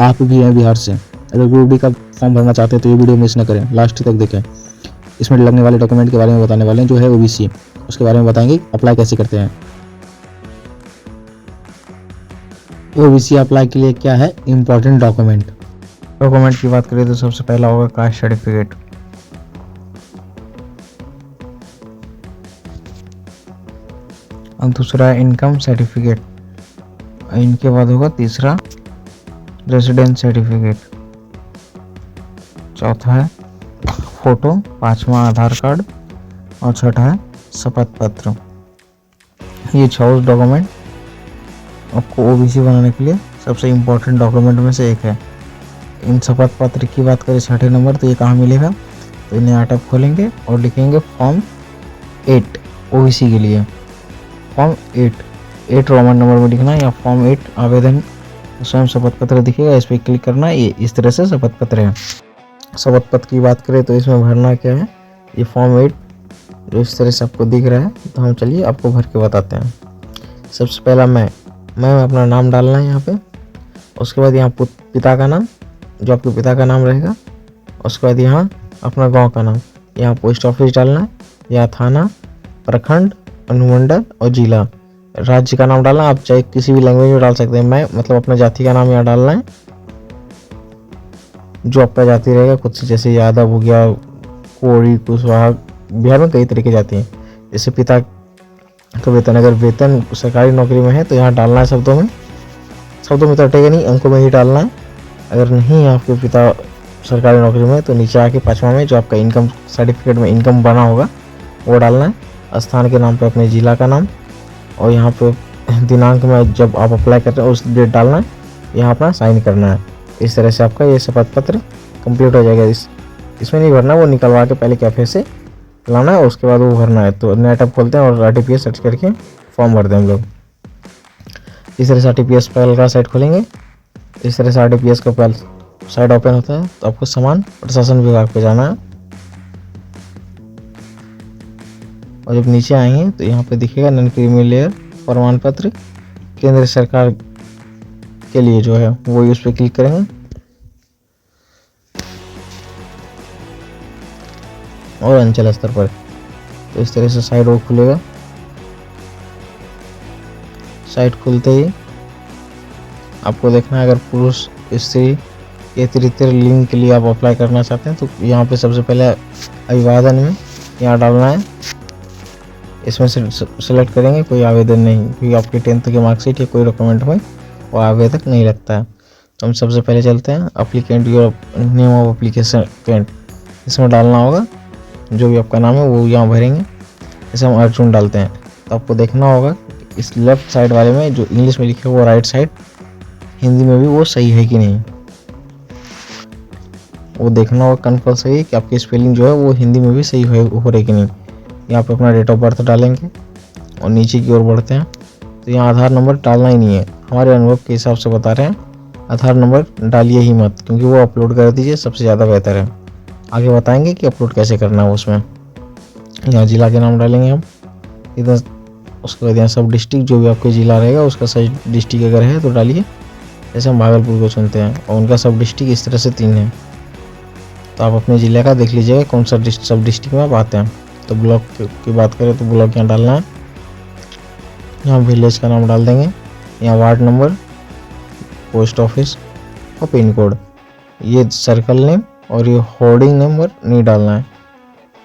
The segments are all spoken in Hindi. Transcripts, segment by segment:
आप भी हैं बिहार से, अगर ग्रुप डी का फॉर्म भरना चाहते हैं तो ये वीडियो मिस न करें, लास्ट तक देखें। इसमें लगने वाले डॉक्यूमेंट के बारे में बताने वाले हैं, जो है ओबीसी, उसके बारे में बताएंगे अप्लाई कैसे करते हैं। ओबीसी अप्लाई के लिए क्या है इम्पोर्टेंट डॉक्यूमेंट की बात करें तो सबसे पहला होगा कास्ट सर्टिफिकेट, और दूसरा है इनकम सर्टिफिकेट, इनके बाद होगा तीसरा रेजिडेंस सर्टिफिकेट, चौथा है फोटो, पांचवा आधार कार्ड और छठा है शपथ पत्र। ये 6 डॉक्यूमेंट आपको ओबीसी बनाने के लिए सबसे इम्पोर्टेंट डॉक्यूमेंट में से एक है। इन शपथ पत्र की बात करें 6ठे नंबर, तो ये कहाँ मिलेगा, तो इन्हें आटप खोलेंगे और लिखेंगे फॉर्म 8 ओबीसी के लिए। फॉर्म 8 रोमन नंबर में लिखना, या फॉर्म 8 आवेदन स्वयं शपथ पत्र दिखेगा, इस पर क्लिक करना। ये इस तरह से शपथ पत्र है। शपथ पत्र की बात करें तो इसमें भरना क्या है, ये फॉर्म 8 जो इस तरह से आपको दिख रहा है, तो हम चलिए आपको भर के बताते हैं। सबसे पहला मैं अपना नाम डालना है यहाँ पे, उसके बाद यहाँ पिता का नाम, जो आपके पिता का नाम रहेगा, उसके बाद यहाँ अपना गांव का नाम, यहाँ पोस्ट ऑफिस डालना है, यहाँ थाना, प्रखंड, अनुमंडल और जिला। राज्य का नाम डालना, आप चाहे किसी भी लैंग्वेज में डाल सकते हैं। मैं मतलब अपना जाति का नाम यहाँ डालना है, जो आपका जाति रहेगा खुद से, जैसे यादव हो गया, कोरी, कुशवाहा, बिहार में कई तरह की जाति हैं। जैसे पिता का वेतन, अगर वेतन सरकारी नौकरी में है तो यहाँ डालना है शब्दों में तो हटेगा नहीं, अंकों में ही डालना है। अगर नहीं आपके पिता सरकारी नौकरी में तो नीचे आके 5वां में जो आपका इनकम सर्टिफिकेट में इनकम बना होगा वो डालना है। स्थान के नाम पे अपने जिला का नाम, और यहाँ पे दिनांक में जब आप अप्लाई करते हैं उस डेट डालना है, यहाँ अपना साइन करना है। इस तरह से आपका ये शपथ पत्र कंप्लीट हो जाएगा। इसमें नहीं भरना, वो निकलवा के पहले कैफे से लाना है, उसके बाद वो भरना है। तो नेट ऐप खोलते हैं और आरटीपीएस सर्च करके फॉर्म भरते हैं हम लोग। इस तरह से आरटीपीएस पहल का साइट खोलेंगे, इस तरह से आरटीपीएस का पहल साइट ओपन होता है। तो आपको समान प्रशासन विभाग पे जाना है, और जब नीचे आएंगे तो यहाँ पे दिखेगा नॉन क्रीमी लेयर प्रमाण पत्र केंद्र सरकार के लिए जो है वो, उस पर क्लिक करेंगे और अंचल स्तर पर। तो इस तरह से साइट वो खुलेगा। साइट खुलते ही आपको देखना है, अगर पुरुष स्त्री या तृतीय लिंग के लिए आप अप्लाई करना चाहते हैं तो यहाँ पे सबसे पहले अभिवादन में यहाँ डालना है। इसमें से सेलेक्ट करेंगे कोई आवेदन नहीं, क्योंकि आपके 10th की मार्कशीट या कोई डॉक्यूमेंट में वो आवेदक नहीं लगता है। तो हम सबसे पहले चलते हैं applicant, your name of applicant, इसमें डालना होगा जो भी आपका नाम है वो यहाँ भरेंगे। जैसे हम अर्जुन डालते हैं तो आपको देखना होगा इस लेफ्ट साइड वाले में जो इंग्लिश में लिखे वो राइट साइड हिंदी में भी वो सही है कि नहीं, वो देखना होगा कंपल्सरी कि आपकी स्पेलिंग जो है वो हिंदी में भी सही हो रही कि नहीं। यहाँ पे अपना डेट ऑफ बर्थ डालेंगे और नीचे की ओर बढ़ते हैं तो यहाँ आधार नंबर डालना ही नहीं है, हमारे अनुभव के हिसाब से बता रहे हैं आधार नंबर डालिए ही मत, क्योंकि वो अपलोड कर दीजिए, सबसे ज़्यादा बेहतर है। आगे बताएंगे कि अपलोड कैसे करना है उसमें। यहाँ जिला के नाम डालेंगे हम इधर, उसके बाद यहाँ सब डिस्ट्रिक्ट जो भी आपके ज़िला रहेगा उसका सही डिस्ट्रिक्ट अगर है तो डालिए। जैसे हम भागलपुर को चुनते हैं और उनका सब डिस्ट्रिक्ट इस तरह से 3 है, तो आप अपने ज़िले का देख लीजिएगा कौन सा सब डिस्ट्रिक्ट में आप आते हैं। तो ब्लॉक की बात करें तो ब्लॉक यहाँ डालना है, यहाँ विलेज का नाम डाल देंगे, यहाँ वार्ड नंबर, पोस्ट ऑफिस और पिन कोड, ये सर्कल नेम और ये होर्डिंग नंबर नहीं डालना है।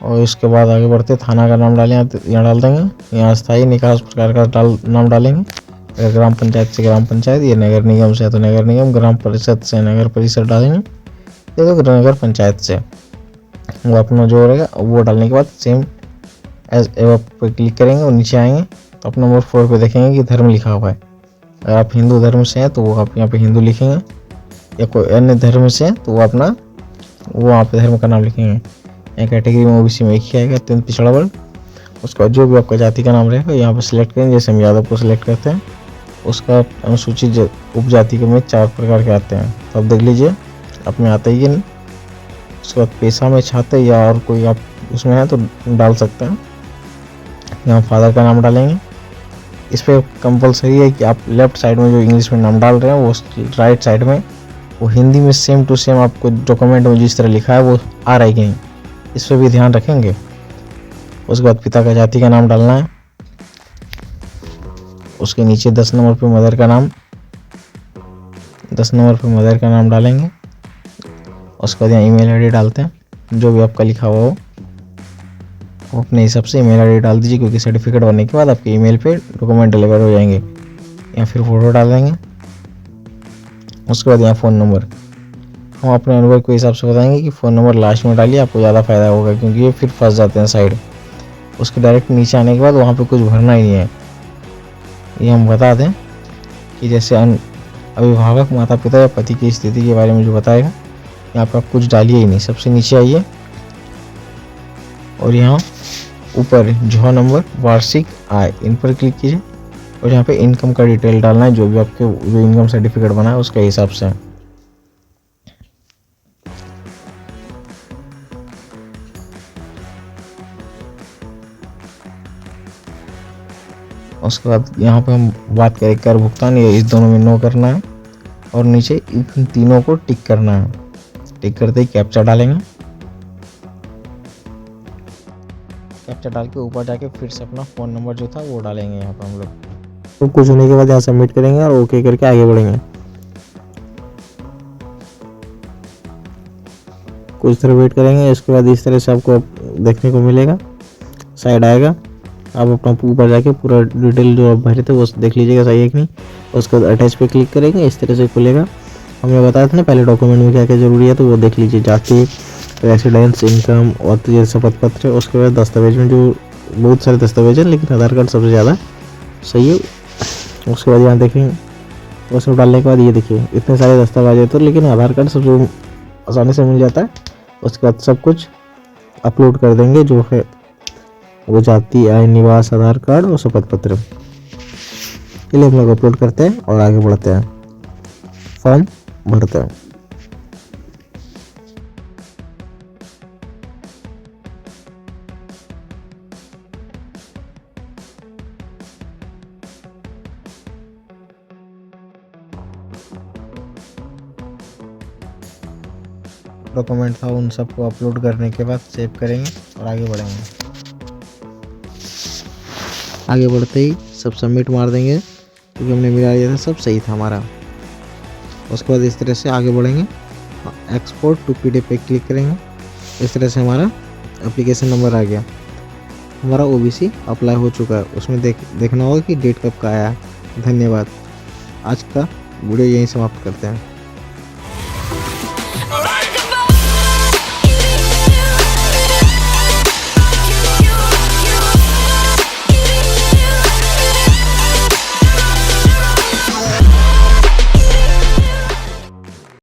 और इसके बाद आगे बढ़ते थाना का नाम डालें, यहाँ डाल देंगे। यहाँ स्थायी निकास प्रकार का नाम डालेंगे, अगर ग्राम पंचायत से ग्राम पंचायत, ये नगर निगम से है तो नगर निगम, ग्राम परिषद से नगर परिषद डालेंगे, ये तो नगर पंचायत से। वो अपना जो रहेगा वो डालने के बाद सेम एज एव पर क्लिक करेंगे और नीचे आएंगे तो अपना नंबर 4 पे देखेंगे कि धर्म लिखा हुआ है। अगर आप हिंदू धर्म से हैं तो वो आप यहाँ पे हिंदू लिखेंगे, या कोई अन्य धर्म से है तो वो अपना वहाँ पे धर्म का नाम लिखेंगे। यहाँ कैटेगरी में ओबीसी में एक ही आएगा, 10th पिछड़ा वर्ग। उसके बाद जो भी आपका जाति का नाम रहेगा यहाँ पे सिलेक्ट करेंगे, जैसे हम यादव को सिलेक्ट करते हैं। उसका अनुसूचित उपजाति के में 4 प्रकार के आते हैं, तो आप देख लीजिए आप में आता ही कि नहीं। उसके बाद पेशा में छात्र या और कोई आप उसमें है तो डाल सकते हैं। यहाँ फादर का नाम डालेंगे। इस पर कंपलसरी है कि आप लेफ्ट साइड में जो इंग्लिश में नाम डाल रहे हैं वो राइट साइड में वो हिंदी में सेम टू सेम आपको डॉक्यूमेंट में जिस तरह लिखा है वो आ रहा है कि नहीं, इस पर भी ध्यान रखेंगे। उसके बाद पिता का जाति का नाम डालना है। उसके नीचे 10 नंबर पे मदर का नाम, 10 नंबर पे मदर का नाम डालेंगे। उसके बाद यहाँ ईमेल आईडी डालते हैं, जो भी आपका लिखा हुआ हो वो अपने हिसाब से ईमेल आईडी डाल दीजिए, क्योंकि सर्टिफिकेट बनने के बाद आपके ईमेल पे डॉक्यूमेंट डिलीवर हो जाएंगे। या फिर फ़ोटो डाल देंगे। उसके बाद यहाँ फ़ोन नंबर, हम अपने अनुभव के हिसाब से बताएंगे कि फ़ोन नंबर लास्ट में डालिए, आपको ज़्यादा फ़ायदा होगा, क्योंकि ये फिर फंस जाते हैं साइड। उसके डायरेक्ट नीचे आने के बाद वहाँ पे कुछ भरना ही नहीं है। ये हम बता दें कि जैसे अभिभावक, माता पिता या पति की स्थिति के बारे में जो बताएगा, यहाँ पर आप कुछ डालिए ही नहीं। सबसे नीचे आइए और यहाँ ऊपर जो नंबर, वार्षिक आय, इन पर क्लिक कीजिए और यहाँ पे इनकम का डिटेल डालना है, जो भी आपके जो इनकम सर्टिफिकेट बना है उसके हिसाब से। उसके बाद यहाँ पे हम बात करें कर भुगतान, ये इस दोनों में नो करना है और नीचे इन तीनों को टिक करना है। टिक करते ही कैप्चा डालेंगे। कैप्चा डाल के ऊपर जाके फिर से अपना फ़ोन नंबर जो था वो डालेंगे यहाँ पर हम लोग। तो कुछ होने के बाद यहाँ सबमिट करेंगे और ओके करके आगे बढ़ेंगे। कुछ देर वेट करेंगे। इसके बाद इस तरह से आपको देखने को मिलेगा, साइड आएगा। आप अपना ऊपर जाके पूरा डिटेल जो आप भरे थे वो देख लीजिएगा सही है कि नहीं। उसके बाद अटैच पे क्लिक करेंगे, इस तरह से खुलेगा। हमने बताया था ना पहले डॉक्यूमेंट में क्या क्या जरूरी है, तो वो देख लीजिए, जाति, रेसिडेंस, इनकम और जैसे शपथ पत्र। उसके बाद दस्तावेज में जो बहुत सारे दस्तावेज हैं, लेकिन आधार कार्ड सबसे ज़्यादा सही है। उसके बाद यहाँ देखेंगे, वो सब डालने के बाद ये देखिए इतने सारे दस्तावेज है, तो लेकिन आधार कार्ड सबसे आसानी से मिल जाता है। उसके बाद सब कुछ अपलोड कर देंगे, जो है वो जाति, आय, निवास, आधार कार्ड और शपथ पत्र। के लिए हम लोग अपलोड करते हैं और आगे बढ़ते हैं, फॉर्म भरते हैं। डॉक्यूमेंट था उन सबको अपलोड करने के बाद सेव करेंगे और आगे बढ़ेंगे। आगे बढ़ते ही सब सबमिट मार देंगे, क्योंकि हमने मिला लिया था, सब सही था हमारा। उसके बाद इस तरह से आगे बढ़ेंगे, एक्सपोर्ट टू पीडीएफ पे क्लिक करेंगे। इस तरह से हमारा एप्लीकेशन नंबर आ गया। हमारा ओबीसी अप्लाई हो चुका है। उसमें देखना होगा कि डेट कब का आया। धन्यवाद। आज का वीडियो यहीं समाप्त करते हैं।